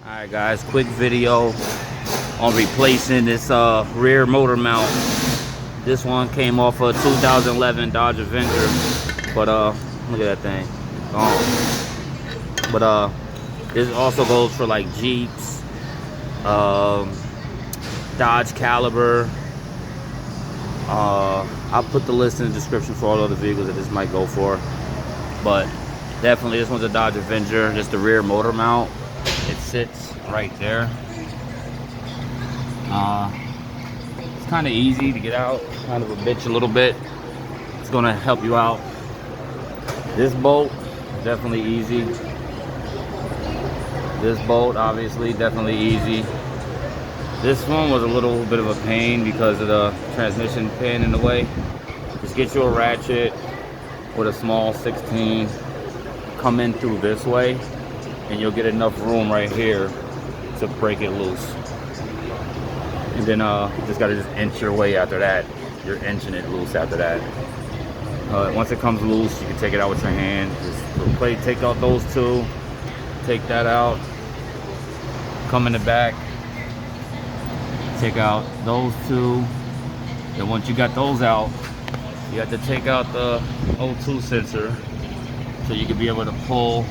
Alright guys, quick video on replacing this rear motor mount. This one came off a 2011 Dodge Avenger, but look at that thing, gone. But this also goes for like Jeeps, Dodge Caliber. I'll put the list in the description for all other vehicles that this might go for, but definitely this one's a Dodge Avenger. Just the rear motor mount. It sits right there. It's kind of easy to get out, kind of a bitch a little bit. It's gonna help you out. This bolt, definitely easy. This bolt, obviously, definitely easy. This one was a little bit of a pain because of the transmission pin in the way. Just get you a ratchet with a small 16, come in through this way, and you'll get enough room right here to break it loose. And then you just gotta inch your way after that. You're inching it loose after that. Once it comes loose, you can take it out with your hand. Just take out those two, take that out, come in the back, take out those two. Then once you got those out, you have to take out the O2 sensor so you can be able to pull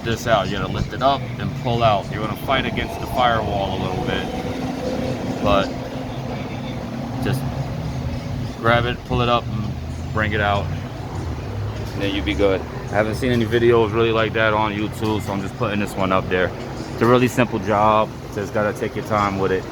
this out. You gotta lift it up and pull out. You're gonna fight against the firewall a little bit, but just grab it, pull it up, and bring it out, and then you'll be good. I haven't seen any videos really like that on YouTube, so I'm just putting this one up there. It's a really simple job, just gotta take your time with it.